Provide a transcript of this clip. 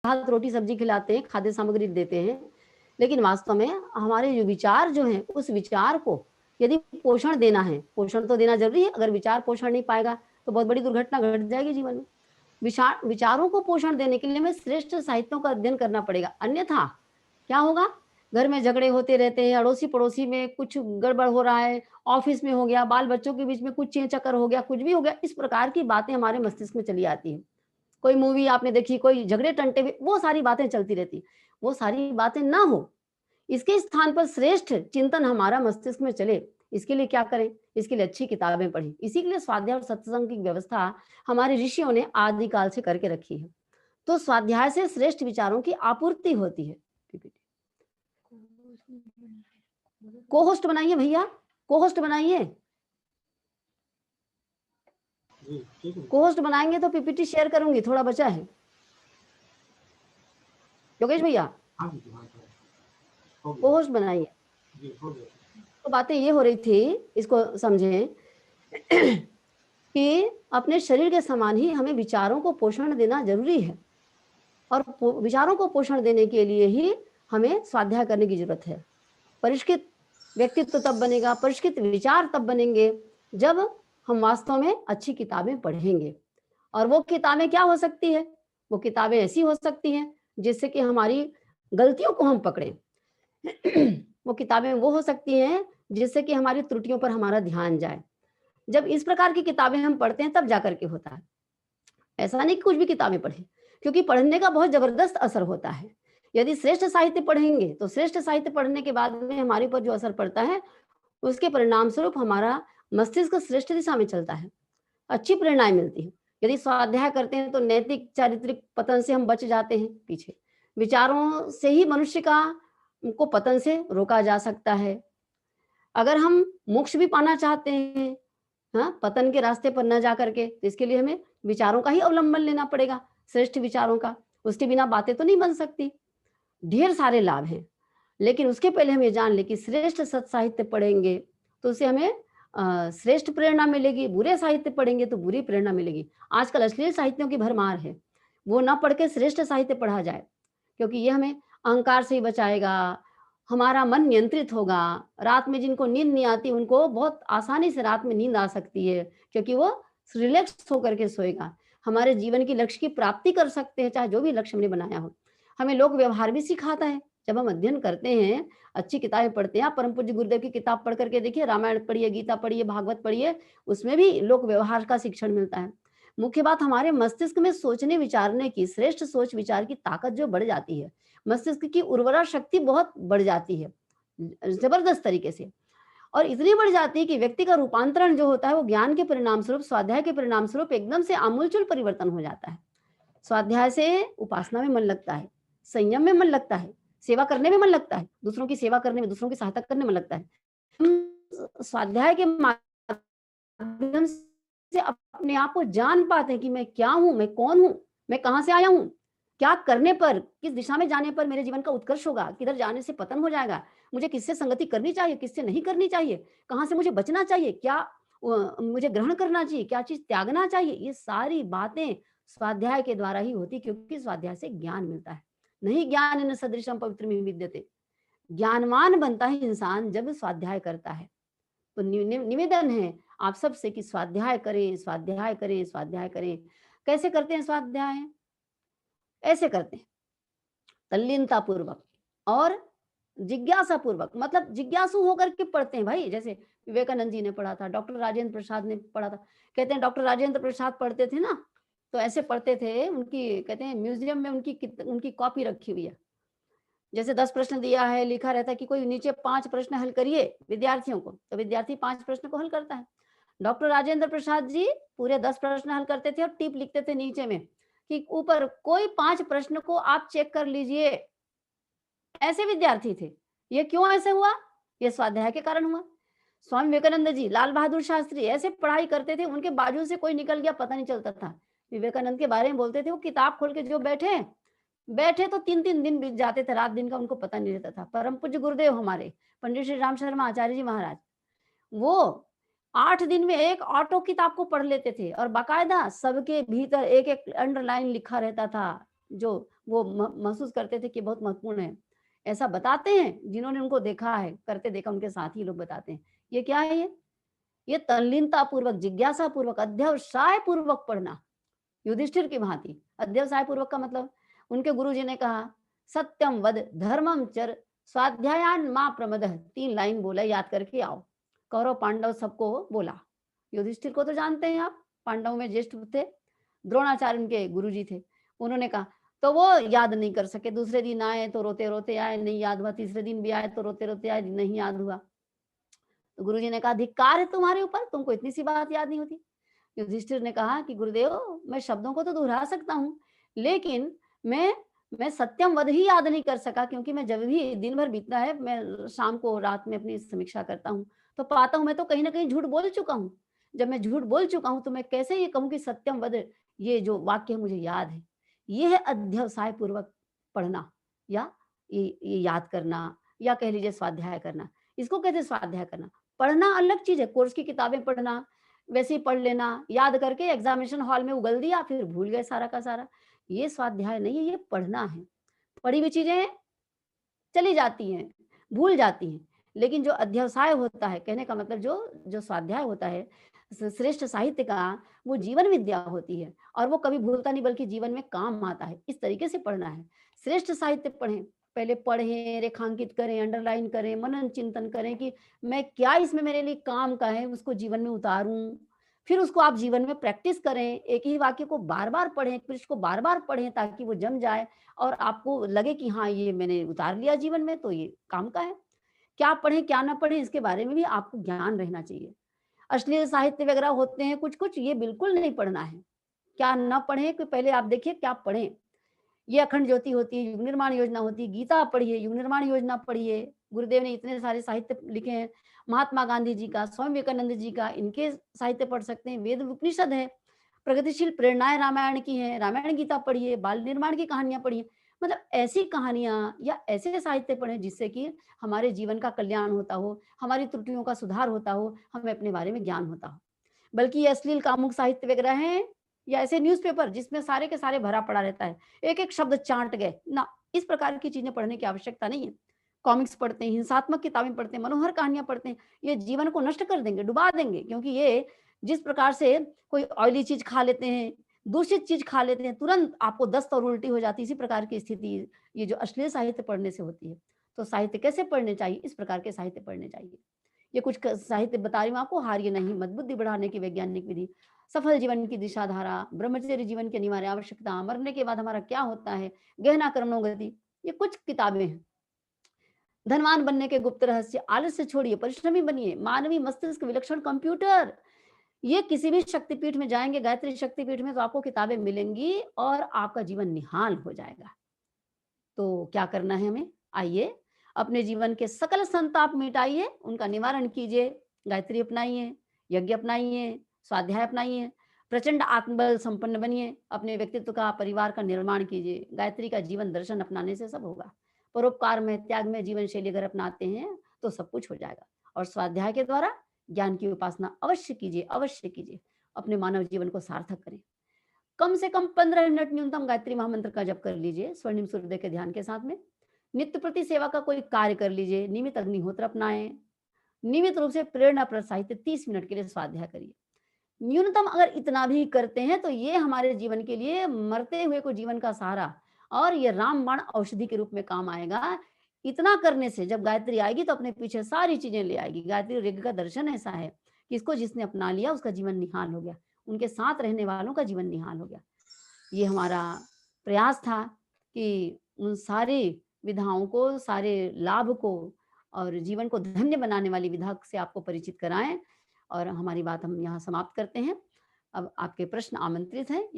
भात रोटी सब्जी खिलाते हैं, खाद्य सामग्री देते हैं, लेकिन वास्तव में हमारे जो विचार जो हैं, उस विचार को यदि पोषण देना है, पोषण तो देना ज़रूरी है, अगर विचार पोषण नहीं पाएगा, तो बहुत बड़ी दुर्घटना घट जाएगी जीवन में। विचारों को पोषण देने के लिए हमें श्रेष्ठ साहित्यों का अध्ययन करना पड़ेगा, अन्यथा क्या होगा? घर में झगड़े होते रहते हैं, अड़ोसी-पड़ोसी में कुछ गड़बड़ हो रहा है, ऑफ़िस में हो गया, बाल-बच्चों के बीच में कुछ चें-चक्कर हो गया, कुछ भी हो गया, इस प्रकार की बातें हमारे मस्तिष्क में चली आती हैं। कोई मूवी आपने देखी, कोई झगड़े-टंटे में वो सारी बातें चलती रहती। वो सारी बातें ना हो, इसके स्थान पर श्रेष्ठ चिंतन हमारा मस्तिष्क में चले, इसके लिए क्या करें? इसके लिए अच्छी किताबें पढ़ें। इसी के लिए स्वाध्याय और सत्संग की व्यवस्था हमारे ऋषियों ने आदिकाल से करके रखी है। तो स्वाध्याय से श्रेष्ठ विचारों की आपूर्ति होती है। को-होस्ट बनाइए भैया, को-होस्ट बनाइए। को-होस्ट बनाएँगे तो पीपीटी शेयर करूँगी, थोड़ा बचा है। योगेश भैया, को-होस्ट बनाइए। तो बातें ये हो रही थी, इसको समझें कि अपने शरीर के समान ही हमें विचारों को पोषण देना ज़रूरी है और विचारों को पोषण देने के लिए ही हमें स्वाध्याय करने की ज़रूरत है। परिष्कृत व्यक्तित्व तब बनेगा, परिष्कृत विचार तब बनेंगे, जब हम वास्तव में अच्छी किताबें पढ़ेंगे। और वो किताबें क्या हो सकती है? वो किताबें ऐसी हो सकती हैं, जिससे कि हमारी गलतियों को हम पकड़ें। वो किताबें वो हो सकती हैं, जिससे कि हमारी त्रुटियों पर हमारा ध्यान जाए। जब इस प्रकार की किताबें हम पढ़ते हैं, तब जाकर के होता है। ऐसा नहीं कि कुछ भी किताबें पढ़ें, क्योंकि पढ़ने का बहुत ज़बरदस्त असर होता है। यदि श्रेष्ठ साहित्य पढ़ेंगे, तो श्रेष्ठ साहित्य पढ़ने के बाद में हमारे ऊपर जो असर पड़ता है, उसके परिणाम स्वरूप हमारा मस्तिष्क श्रेष्ठ दिशा में चलता है। अच्छी प्रेरणाएँ मिलती हैं। यदि स्वाध्याय करते हैं, तो नैतिक चारित्रिक पतन से हम बच जाते हैं पीछे। विचारों से ही मनुष्य को पतन से रोका जा सकता है। अगर हम मोक्ष भी पाना चाहते हैं, हाँ, पतन के रास्ते पर न जा करके, तो इसके लिए हमें विचारों का ही अवलंबन लेना पड़ेगा, श्रेष्ठ विचारों का। उसके बिना बातें तो नहीं बन सकती। ढेर सारे लाभ हैं, लेकिन उसके पहले हम ये जान लें कि श्रेष्ठ सत्साहित्य पढ़ेंगे, तो उससे हमें श्रेष्ठ प्रेरणा मिलेगी, बुरे साहित्य पढ़ेंगे तो बुरी प्रेरणा मिलेगी। आजकल अश्लील साहित्यों की भरमार है, वो ना पढ़ के श्रेष्ठ साहित्य पढ़ा जाए, क्योंकि ये हमें अहंकार से ही बचाएगा, हमारा मन नियंत्रित होगा। रात में जिनको नींद नहीं आती, उनको बहुत आसानी से रात में नींद आ सकती है, क्योंकि वो रिलैक्स होकर के सोएगा। हमारे जीवन की लक्ष्य की प्राप्ति कर सकते हैं, चाहे जो भी लक्ष्य हमने बनाया हो। हमें लोक व्यवहार भी सिखाता है। जब हम अध्ययन करते हैं, अच्छी किताबें पढ़ते हैं, आप परम पूज्य गुरुदेव की किताब पढ़ करके देखिए, रामायण पढ़िए, गीता पढ़िए, भागवत पढ़िए, उसमें भी लोक व्यवहार का शिक्षण मिलता है। मुख्य बात हमारे मस्तिष्क में सोचने विचारने की, श्रेष्ठ सोच विचार की ताकत जो बढ़ जाती है, मस्तिष्क की उर्वरा शक्ति बहुत बढ़ जाती है, जबरदस्त तरीके से। और इतनी बढ़ जाती है कि व्यक्ति का रूपांतरण जो होता है, वो ज्ञान के परिणाम स्वरूप, स्वाध्याय के परिणाम स्वरूप एकदम से आमूलचूल परिवर्तन हो जाता है। स्वाध्याय से उपासना में मन लगता है, संयम में मन लगता है, सेवा करने में मन लगता है, दूसरों की सेवा करने में, दूसरों की सहायता करने में मन लगता है। हम स्वाध्याय के माध्यम से अपने आप को जान पाते हैं कि मैं क्या हूँ, मैं कौन हूँ, मैं कहाँ से आया हूँ, क्या करने पर, किस दिशा में जाने पर मेरे जीवन का उत्कर्ष होगा, किधर जाने से पतन हो जाएगा, मुझे किससे संगति करनी चाहिए, किससे नहीं करनी चाहिए, कहाँ से मुझे बचना चाहिए, क्या मुझे ग्रहण करना चाहिए, क्या चीज़ त्यागना चाहिए, ये सारी बातें स्वाध्याय के द्वारा ही होती, क्योंकि स्वाध्याय से ज्ञान मिलता है। नहीं ज्ञानेन सदृशं पवित्रमिह विद्यते। ज्ञानवान बनता है इंसान जब स्वाध्याय करता है। तो निवेदन है आप सबसे कि स्वाध्याय करें, स्वाध्याय करें, स्वाध्याय करें। कैसे करते हैं स्वाध्याय? ऐसे करते हैं, तल्लीनता पूर्वक और जिज्ञासा पूर्वक, मतलब जिज्ञासु होकर के पढ़ते हैं भाई। जैसे विवेकानंद जी ने पढ़ा था, डॉक्टर राजेंद्र प्रसाद ने पढ़ा था। कहते हैं डॉक्टर राजेंद्र प्रसाद पढ़ते थे ना, तो ऐसे पढ़ते थे, उनकी कहते हैं म्यूजियम में उनकी कॉपी रखी हुई है। जैसे 10 प्रश्न दिया है, लिखा रहता है कि कोई नीचे 5 प्रश्न हल करिए विद्यार्थियों को, तो विद्यार्थी 5 प्रश्न को हल करता है। डॉक्टर राजेंद्र प्रसाद जी पूरे 10 प्रश्न हल करते थे और टिप लिखते थे नीचे में कि ऊपर कोई 5 प्रश्न को आप चेक कर लीजिए। ऐसे विद्यार्थी थे। ये क्यों ऐसे हुआ? ये स्वाध्याय के कारण हुआ। स्वामी विवेकानंद जी, लाल बहादुर शास्त्री ऐसे पढ़ाई करते थे, उनके बाजू से कोई निकल गया पता नहीं चलता था। विवेकानंद के बारे में बोलते थे, वो किताब खोल के जो बैठे बैठे तो 3-3 दिन बीत जाते थे, रात दिन का उनको पता नहीं रहता था। परम पूज्य गुरुदेव हमारे पंडित श्री राम शर्मा आचार्य जी महाराज, वो 8 दिन में एक ऑटो किताब को पढ़ लेते थे और बाकायदा सबके भीतर एक-एक अंडरलाइन लिखा रहता था। जो वो महसूस करते थे कि बहुत महत्वपूर्ण है। ऐसा बताते हैं जिन्होंने उनको देखा है, करते देखा, उनके साथी लोग बताते हैं। ये क्या है ये? ये तल्लीनता पूर्वक, जिज्ञासा पूर्वक, अध्यवसाय पूर्वक पढ़ना, युधिष्ठिर की भांति। अध्यवसाय पूर्वक का मतलब उनके गुरुजी ने कहा, सत्यम वद धर्मम चर स्वाध्यायान मां प्रमदः, 3 लाइन बोला, याद करके आओ। कौरव पांडव सबको बोला। युधिष्ठिर को तो जानते हैं आप, पांडवों में ज्येष्ठ थे, द्रोणाचार्य उनके गुरुजी थे। उन्होंने कहा, तो वो याद नहीं कर सके। दूसरे दिन आए तो रोते-रोते आए, नहीं याद हुआ। तीसरे दिन भी आए तो रोते-रोते आए, नहीं याद हुआ। तो गुरुजी ने कहा, धिक्कार है तुम्हारे ऊपर, तुमको इतनी सी बात याद नहीं होती। युधिष्ठिर ने कहा कि गुरुदेव, मैं शब्दों को तो दोहरा सकता हूँ, लेकिन मैं सत्यम वद ही याद नहीं कर सका, क्योंकि मैं जब भी दिन भर बीतता है, मैं शाम को रात में अपनी समीक्षा करता हूँ, तो पाता हूँ मैं तो कहीं न कहीं झूठ बोल चुका हूँ। जब मैं झूठ बोल चुका हूँ, तो मैं कैसे ये कहूँ कि सत्यम वद, ये जो वाक्य मुझे याद है। ये है अध्यवसाय पूर्वक पढ़ना, या ये याद करना, या कह लीजिए स्वाध्याय करना। इसको कहते हैं स्वाध्याय करना। पढ़ना अलग चीज़ है, कोर्स की किताबें पढ़ना, वैसे ही पढ़ लेना, याद करके एग्ज़ामिनेशन हॉल में उगल दिया, फिर भूल गए सारा का सारा। ये स्वाध्याय नहीं है, ये पढ़ना है। पढ़ी हुई चीज़ें चली जाती हैं, भूल जाती हैं, लेकिन जो अध्यवसाय होता है, कहने का मतलब जो जो स्वाध्याय होता है, श्रेष्ठ साहित्य का, वो जीवन विद्या होती है, और वो कभी भूलता नहीं, बल्कि जीवन में काम आता है। इस तरीके से पढ़ना है। श्रेष्ठ साहित्य पढ़ें, पहले पढ़ें, रेखांकित करें, अंडरलाइन करें, मनन चिंतन करें कि मैं क्या इसमें मेरे लिए काम का है, उसको जीवन में उतारूँ। फिर उसको आप जीवन में प्रैक्टिस करें, एक ही वाक्य को बार-बार पढ़ें, एक पृष्ठ को बार-बार पढ़ें, ताकि वो जम जाए और आपको लगे कि हाँ, ये मैंने उतार लिया जीवन में, तो ये काम का है। क्या पढ़ें, क्या ना पढ़ें, इसके बारे में भी आपको ज्ञान रहना चाहिए। अश्लील साहित्य वगैरह होते हैं कुछ-कुछ, ये बिल्कुल नहीं पढ़ना है। क्या ना पढ़ें, कि पहले आप देखिए क्या पढ़ें। ये अखंड ज्योति होती है, युग निर्माण योजना होती है, गीता पढ़िए, युग निर्माण योजना पढ़िए। गुरुदेव ने इतने सारे साहित्य लिखे हैं। महात्मा गांधी जी का, स्वामी विवेकानंद जी का, इनके साहित्य पढ़ सकते हैं। वेद उपनिषद है, प्रगतिशील प्रेरणाएँ रामायण की हैं, रामायण गीता पढ़िए, बाल निर्माण की कहानियाँ पढ़िए। मतलब ऐसी कहानियाँ या ऐसे साहित्य पढ़ें जिससे कि हमारे जीवन का कल्याण होता हो, हमारी त्रुटियों का सुधार होता हो, हमें अपने बारे में ज्ञान होता हो। बल्कि ये अश्लील कामुक साहित्य वगैरह हैं, या ऐसे न्यूज़पेपर जिसमें सारे के सारे भरा पड़ा रहता है, एक-एक शब्द चाँट गए, ना, इस प्रकार की चीज़ें पढ़ने की आवश्यकता नहीं है। कॉमिक्स पढ़ते हैं, हिंसात्मक किताबें पढ़ते हैं, मनोहर कहानियाँ पढ़ते हैं, ये जीवन को नष्ट कर देंगे, डुबा देंगे, क्योंकि ये जिस प्रकार से कोई ऑयली चीज़ खा लेते हैं, दूषित चीज़ खा लेते हैं, तुरंत आपको दस्त और उल्टी हो जाती है, इसी प्रकार की स्थिति ये जो अश्लील साहित्य पढ़ने से होती है। तो साहित्य कैसे पढ़ने चाहिए? इस प्रकार के साहित्य पढ़ने चाहिए। ये कुछ साहित्य बता रही हूँ आपको, हारिए नहीं मत, बुद्धि बढ़ाने की वैज्ञानिक विधि, सफल जीवन की दिशा धारा, ब्रह्मचर्य जीवन की अनिवार्य आवश्यकता, मरने के बाद हमारा क्या होता है, गहना कर्मणोगति, ये कुछ किताबें हैं। धनवान बनने के गुप्त रहस्य, आलस्य छोड़िए, परिश्रमी बनिए, मानवीय मस्तिष्क विलक्षण कंप्यूटर। ये किसी भी शक्तिपीठ में जाएंगे, गायत्री शक्तिपीठ में, तो आपको किताबें मिलेंगी और आपका जीवन निहाल हो जाएगा। तो क्या करना है हमें? आइए, अपने जीवन के सकल संताप मिटाइए, उनका निवारण कीजिए, गायत्री अपनाइए, यज्ञ अपनाइए, स्वाध्याय अपनाइए, प्रचंड आत्मबल संपन्न बनिए, अपने व्यक्तित्व का, परिवार का निर्माण कीजिए। गायत्री का जीवन दर्शन अपनाने से सब होगा। परोपकार में, त्याग में जीवन शैली अगर अपनाते हैं, तो सब कुछ हो जाएगा। और स्वाध्याय के द्वारा ज्ञान की उपासना अवश्य कीजिए, अवश्य कीजिए। अपने मानव जीवन को सार्थक करें। कम से कम 15 मिनट न्यूनतम गायत्री महामंत्र का जप कर लीजिए, स्वर्णिम सूर्योदय के ध्यान के साथ में। नित्य प्रति सेवा का कोई कार्य कर लीजिए, नियमित अग्निहोत्र अपनाएं, नियमित रूप से प्रेरणा साहित्य 30 मिनट के लिए स्वाध्याय करिए। न्यूनतम अगर इतना भी करते हैं, तो ये हमारे जीवन के लिए, मरते हुए को जीवन का सहारा, और ये रामबाण औषधि के रूप में काम आएगा। इतना करने से जब गायत्री आएगी, तो अपने पीछे सारी चीजें ले आएगी। गायत्री ऋग का दर्शन ऐसा है कि इसको जिसने अपना लिया, उसका जीवन निहाल हो गया, उनके साथ रहने वालों का जीवन निहाल हो गया। ये हमारा प्रयास था कि उन सारे विधाओं को, सारे लाभ को और जीवन को धन्य बनाने वाली विधा से आपको परिचित कराएं, और हमारी बात हम यहाँ समाप्त करते हैं। अब आपके प्रश्न आमंत्रित हैं, यदि